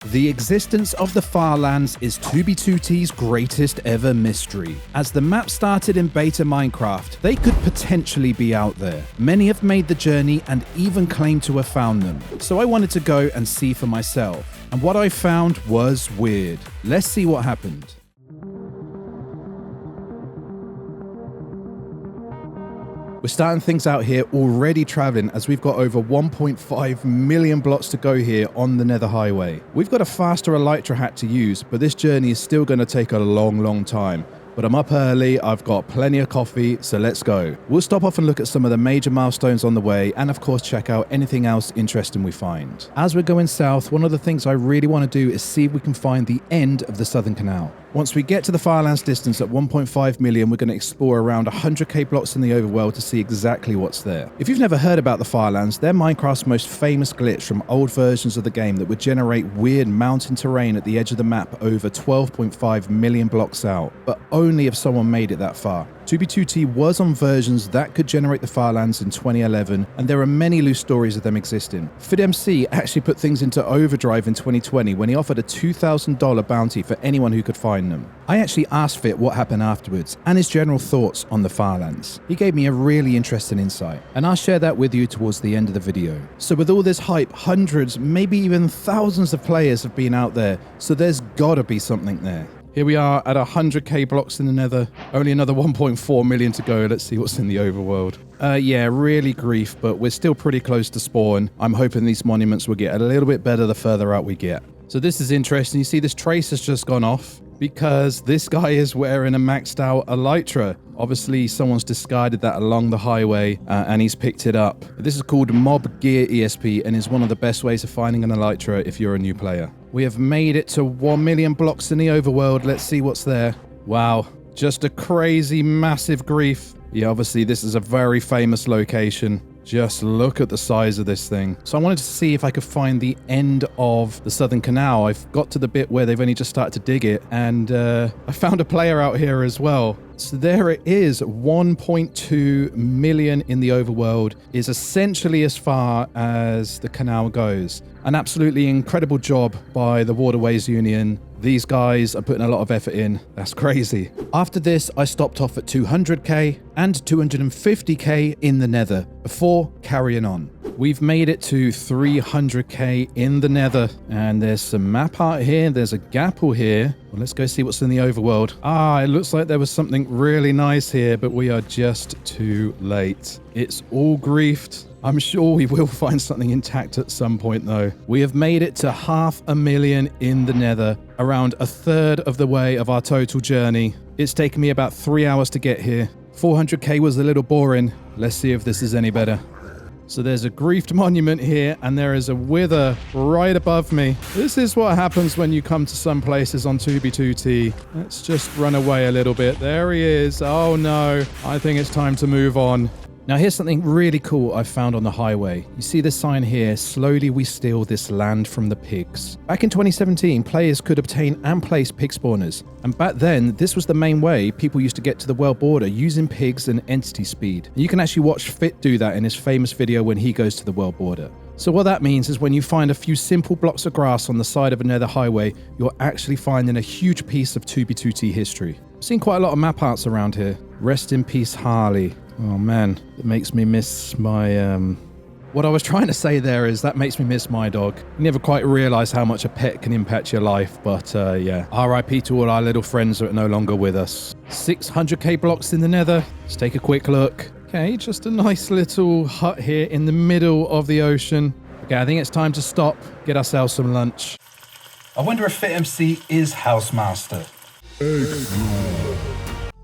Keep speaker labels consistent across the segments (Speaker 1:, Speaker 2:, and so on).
Speaker 1: The existence of the Farlands is 2b2t's greatest ever mystery. As the map started in beta Minecraft, they could potentially be out there. Many have made the journey and even claimed to have found them. So I wanted to go and see for myself. And what I found was weird. Let's see what happened. We're starting things out here already traveling as we've got over 1.5 million blocks to go here on the Nether Highway. We've got a faster elytra hat to use, but this journey is still going to take a long time. But I'm up early, I've got plenty of coffee, so let's go. We'll stop off and look at some of the major milestones on the way, and of course check out anything else interesting we find. As we're going south, one of the things I really want to do is see if we can find the end of the Southern Canal. Once we get to the Farlands distance at 1.5 million, we're going to explore around 100k blocks in the overworld to see exactly what's there. If you've never heard about the Farlands, they're Minecraft's most famous glitch from old versions of the game that would generate weird mountain terrain at the edge of the map over 12.5 million blocks out, but only if someone made it that far. 2b2t was on versions that could generate the Farlands in 2011, and there are many loose stories of them existing. FidMC actually put things into overdrive in 2020 when he offered a $2,000 bounty for anyone who could find them. I actually asked Fit what happened afterwards and his general thoughts on the Farlands. He gave me a really interesting insight, and I'll share that with you towards the end of the video. So with all this hype, hundreds, maybe even thousands of players have been out there, so there's gotta be something there. Here we are at 100k blocks in the Nether. Only another 1.4 million to go. Let's see what's in the overworld. Yeah, really grief, but we're still pretty close to spawn. I'm hoping these monuments will get a little bit better the further out we get. So this is interesting. You see this trace has just gone off because this guy is wearing a maxed out elytra. Obviously, someone's discarded that along the highway and he's picked it up. This is called Mob Gear ESP and is one of the best ways of finding an elytra if you're a new player. We have made it to 1 million blocks in the overworld. Let's see what's there. Wow, just a crazy massive grief. Yeah, obviously this is a very famous location. Just look at the size of this thing. So I wanted to see if I could find the end of the Southern Canal. I've got to the bit where they've only just started to dig it, and I found a player out here as well. So there it is, 1.2 million in the overworld is essentially as far as the canal goes. An absolutely incredible job by the Waterways Union. These guys are putting a lot of effort in. That's crazy. After this, I stopped off at 200k and 250k in the Nether before carrying on. We've made it to 300k in the Nether, and there's some map art here. There's a gapple here. Well, let's go see what's in the overworld. It looks like there was something really nice here, but we are just too late. It's all griefed. I'm sure we will find something intact at some point though. We have made it to 500,000 in the Nether, around a third of the way of our total journey. It's taken me about 3 hours to get here. 400k was a little boring. Let's see if this is any better. So there's a griefed monument here, and there is a wither right above me. This is what happens when you come to some places on 2b2t. Let's just run away a little bit. There he is. Oh no, I think it's time to move on. Now here's something really cool I found on the highway. You see this sign here, slowly we steal this land from the pigs. Back in 2017, players could obtain and place pig spawners. And back then, this was the main way people used to get to the world border, using pigs and entity speed. And you can actually watch Fit do that in his famous video when he goes to the world border. So what that means is when you find a few simple blocks of grass on the side of another highway, you're actually finding a huge piece of 2b2t history. I've seen quite a lot of map arts around here. Rest in peace, Harley. Oh man, it makes me miss my, What I was trying to say there is that makes me miss my dog. You never quite realise how much a pet can impact your life, but yeah. RIP to all our little friends that are no longer with us. 600k blocks in the Nether. Let's take a quick look. Okay, just a nice little hut here in the middle of the ocean. Okay, I think it's time to stop, get ourselves some lunch. I wonder if FitMC is housemaster.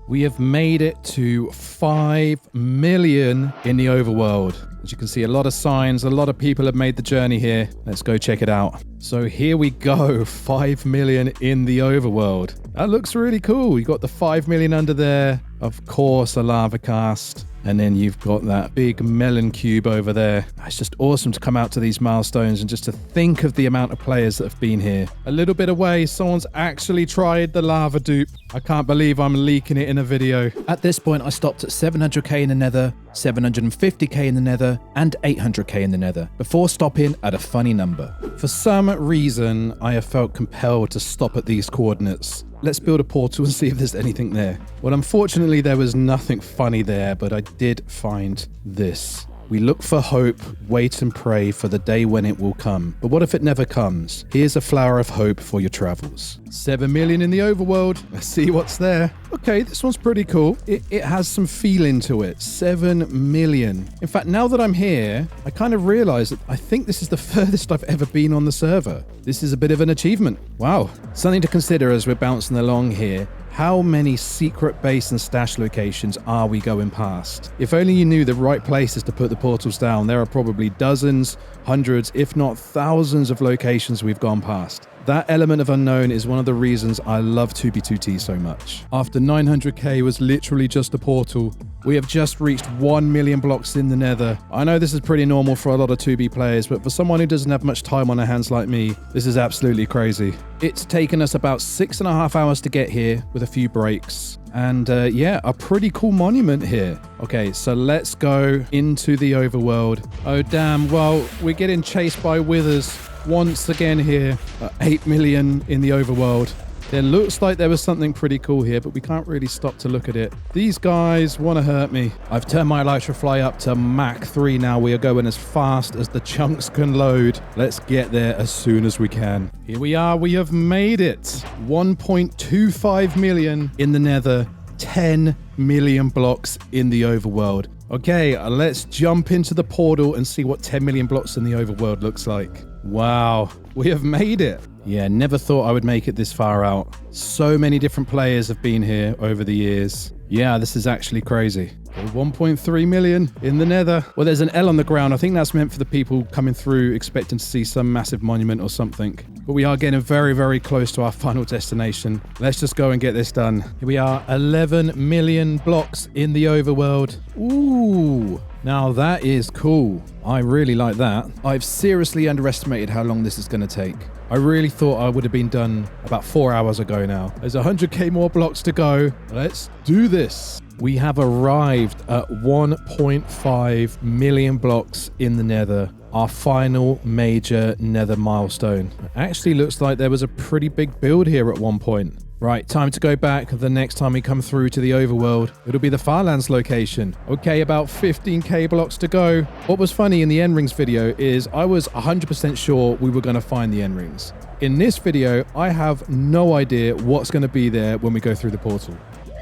Speaker 1: We have made it to 5 million in the overworld. As you can see, a lot of signs, a lot of people have made the journey here. Let's go check it out. So here we go, 5 million in the overworld. That looks really cool. You got the 5 million under there. Of course, a lava cast. And then you've got that big melon cube over there. It's just awesome to come out to these milestones and just to think of the amount of players that have been here. A little bit away, someone's actually tried the lava dupe. I can't believe I'm leaking it in a video. At this point, I stopped at 700k in the nether, 750k in the nether, and 800k in the nether, before stopping at a funny number. For some reason, I have felt compelled to stop at these coordinates. Let's build a portal and see if there's anything there. Well, unfortunately, there was nothing funny there, but I did find this. We look for hope, wait and pray for the day when it will come. But what if it never comes? Here's a flower of hope for your travels. 7 million in the overworld. Let's see what's there. Okay, this one's pretty cool. It has some feeling to it. 7 million. In fact, now that I'm here, I kind of realize that I think this is the furthest I've ever been on the server. This is a bit of an achievement. Wow. Something to consider as we're bouncing along here. How many secret base and stash locations are we going past? If only you knew the right places to put the portals down. There are probably dozens, hundreds, if not thousands of locations we've gone past. That element of unknown is one of the reasons I love 2b2t so much. After 900k was literally just a portal, we have just reached 1 million blocks in the nether. I know this is pretty normal for a lot of 2b players, but for someone who doesn't have much time on their hands like me, this is absolutely crazy. It's taken us about 6.5 hours to get here with a few breaks. And yeah, a pretty cool monument here. Okay, so let's go into the overworld. Oh damn, well, we're getting chased by withers once again here. 8 million in the overworld. There looks like there was something pretty cool here, but we can't really stop to look at it. These guys want to hurt me. I've turned my elytra fly up to Mach 3 now. We are going as fast as the chunks can load. Let's get there as soon as we can. Here we are. We have made it. 1.25 million in the nether. 10 million blocks in the overworld. Okay, let's jump into the portal and see what 10 million blocks in the overworld looks like. Wow, we have made it. Yeah, never thought I would make it this far out. So many different players have been here over the years. Yeah, this is actually crazy. 1.3 million in the nether. Well, there's an L on the ground. I think that's meant for the people coming through expecting to see some massive monument or something. But we are getting very, very close to our final destination. Let's just go and get this done. Here we are, 11 million blocks in the overworld. Ooh, now that is cool. I really like that. I've seriously underestimated how long this is going to take. I really thought I would have been done about 4 hours ago now. There's 100k more blocks to go. Let's do this. We have arrived at 1.5 million blocks in the nether. Our final major nether milestone. It actually looks like there was a pretty big build here at one point. Right, time to go back. The next time we come through to the overworld, it'll be the Farlands location. Okay, about 15k blocks to go. What was funny in the end rings video is I was 100% sure we were going to find the end rings. In this video, I have no idea what's going to be there when we go through the portal.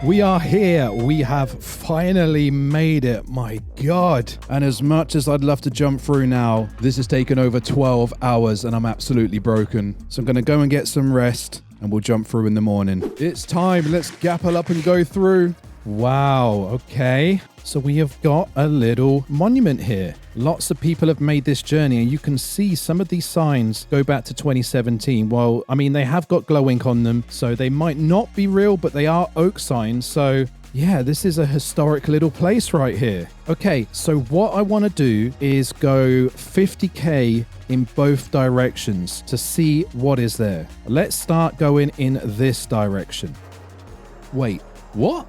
Speaker 1: We are here. We have finally made it. My God. And as much as I'd love to jump through now, this has taken over 12 hours and I'm absolutely broken. So I'm going to go and get some rest and we'll jump through in the morning. It's time. Let's gapple up and go through. Wow. Okay. So we have got a little monument here. Lots of people have made this journey and you can see some of these signs go back to 2017. Well, I mean, they have got glow ink on them, so they might not be real, but they are oak signs. So yeah, this is a historic little place right here. Okay, so what I want to do is go 50k in both directions to see what is there. Let's start going in this direction. Wait, what?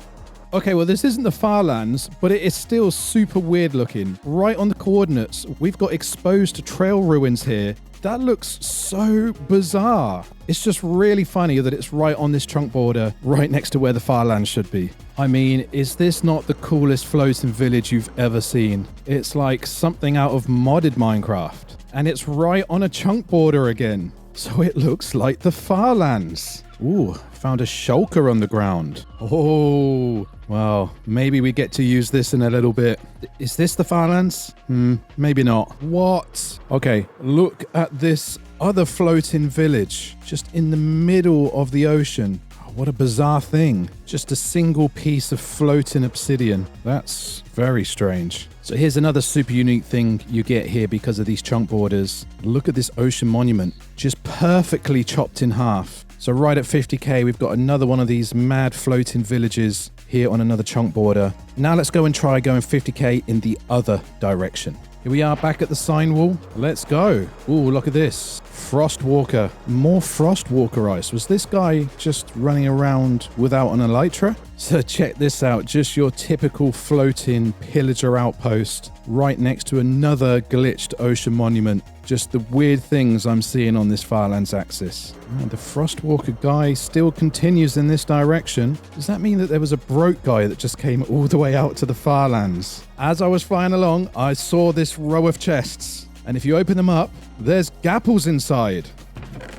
Speaker 1: Okay, well, this isn't the Farlands, but it is still super weird looking. Right on the coordinates, we've got exposed trail ruins here. That looks so bizarre. It's just really funny that it's right on this chunk border, right next to where the Farlands should be. I mean, is this not the coolest floating village you've ever seen? It's like something out of modded Minecraft. And it's right on a chunk border again. So it looks like the Farlands. Ooh, found a shulker on the ground. Oh, well, maybe we get to use this in a little bit. Is this the Farlands? Maybe not. What? Okay, look at this other floating village just in the middle of the ocean. What a bizarre thing. Just a single piece of floating obsidian. That's very strange. So here's another super unique thing you get here because of these chunk borders. Look at this ocean monument, just perfectly chopped in half. So right at 50k, we've got another one of these mad floating villages here on another chunk border. Now let's go and try going 50k in the other direction. Here we are back at the sign wall. Let's go. Ooh, look at this. Frostwalker. More Frostwalker ice. Was this guy just running around without an elytra? So check this out. Just your typical floating pillager outpost right next to another glitched ocean monument. Just the weird things I'm seeing on this Farlands axis. Oh, the Frostwalker guy still continues in this direction. Does that mean that there was a broke guy that just came all the way out to the Farlands? As I was flying along, I saw this row of chests. And if you open them up, there's gapples inside.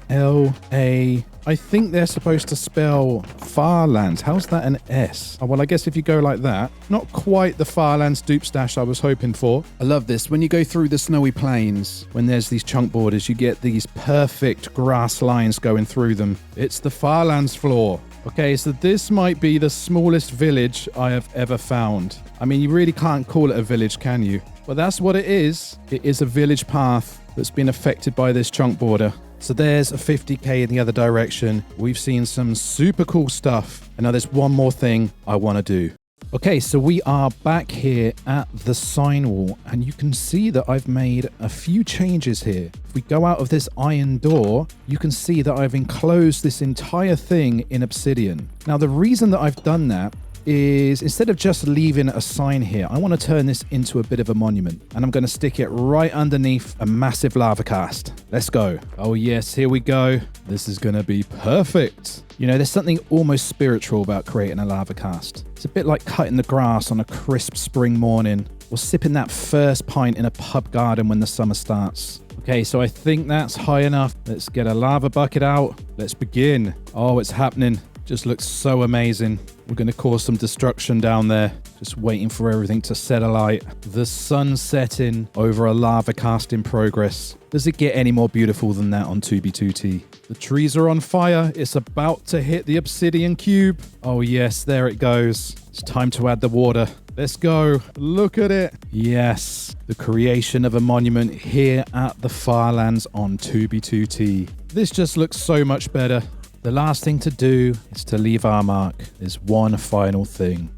Speaker 1: L-A... I think they're supposed to spell Farlands. How's that an S? Oh, well, I guess if you go like that, not quite the Farlands dupe stash I was hoping for. I love this. When you go through the snowy plains, when there's these chunk borders, you get these perfect grass lines going through them. It's the Farlands floor. Okay, so this might be the smallest village I have ever found. I mean, you really can't call it a village, can you? But that's what it is. It is a village path that's been affected by this chunk border. So there's a 50k in the other direction. We've seen some super cool stuff. And now there's one more thing I want to do. Okay, so we are back here at the sign wall, and you can see that I've made a few changes here. If we go out of this iron door, you can see that I've enclosed this entire thing in obsidian. Now, the reason that I've done that is instead of just leaving a sign here, I want to turn this into a bit of a monument, and I'm going to stick it right underneath a massive lava cast. Let's go. Oh yes, here we go. This is going to be perfect. You know, there's something almost spiritual about creating a lava cast. It's a bit like cutting the grass on a crisp spring morning, or sipping that first pint in a pub garden when the summer starts. Okay, so I think that's high enough. Let's get a lava bucket out. Let's begin. Oh, it's happening. Just looks so amazing. We're going to cause some destruction down there. Just waiting for everything to set alight. The sun setting over a lava cast in progress. Does it get any more beautiful than that on 2b2t? The trees are on fire. It's about to hit the obsidian cube. Oh yes, there it goes. It's time to add the water. Let's go. Look at it. Yes, the creation of a monument here at the Farlands on 2b2t. This just looks so much better. The last thing to do is to leave our mark. There's one final thing.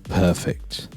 Speaker 1: Perfect.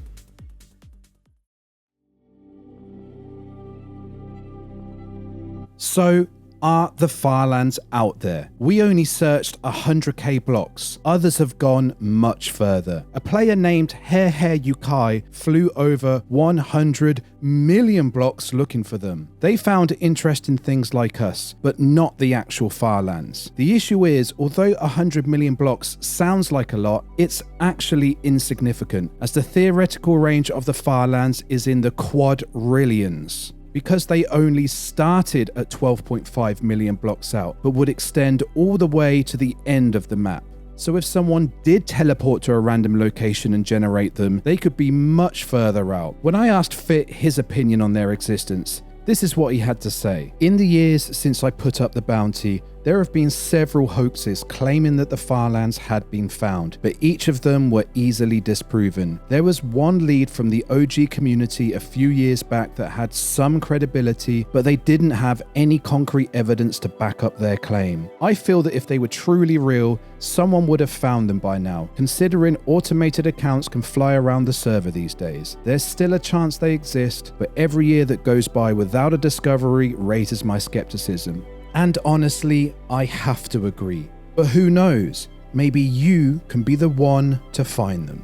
Speaker 1: So, are the Farlands out there? We only searched 100k blocks. Others have gone much further. A player named Hair Yukai flew over 100 million blocks looking for them. They found interesting things like us, but not the actual Farlands. The issue is, although 100 million blocks sounds like a lot, it's actually insignificant, as the theoretical range of the Farlands is in the quadrillions. Because they only started at 12.5 million blocks out, but would extend all the way to the end of the map. So if someone did teleport to a random location and generate them, they could be much further out. When I asked Fit his opinion on their existence, this is what he had to say. In the years since I put up the bounty, there have been several hoaxes claiming that the Farlands had been found, but each of them were easily disproven. There was one lead from the OG community a few years back that had some credibility, but they didn't have any concrete evidence to back up their claim. I feel that if they were truly real, someone would have found them by now. Considering automated accounts can fly around the server these days, there's still a chance they exist, but every year that goes by without a discovery raises my skepticism. And honestly, I have to agree. But who knows? Maybe you can be the one to find them.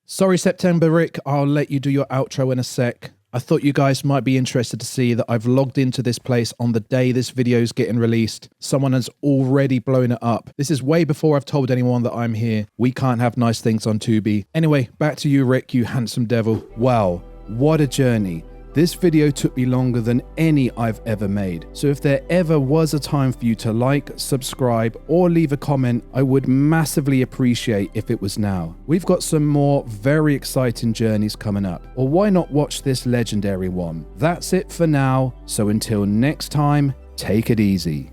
Speaker 1: Sorry, September Rick, I'll let you do your outro in a sec. I thought you guys might be interested to see that I've logged into this place on the day this video is getting released. Someone has already blown it up. This is way before I've told anyone that I'm here. We can't have nice things on 2B. Anyway, back to you, Rick, you handsome devil. Wow, what a journey. This video took me longer than any I've ever made, so if there ever was a time for you to like, subscribe, or leave a comment, I would massively appreciate if it was now. We've got some more very exciting journeys coming up, or why not watch this legendary one? That's it for now, so until next time, take it easy.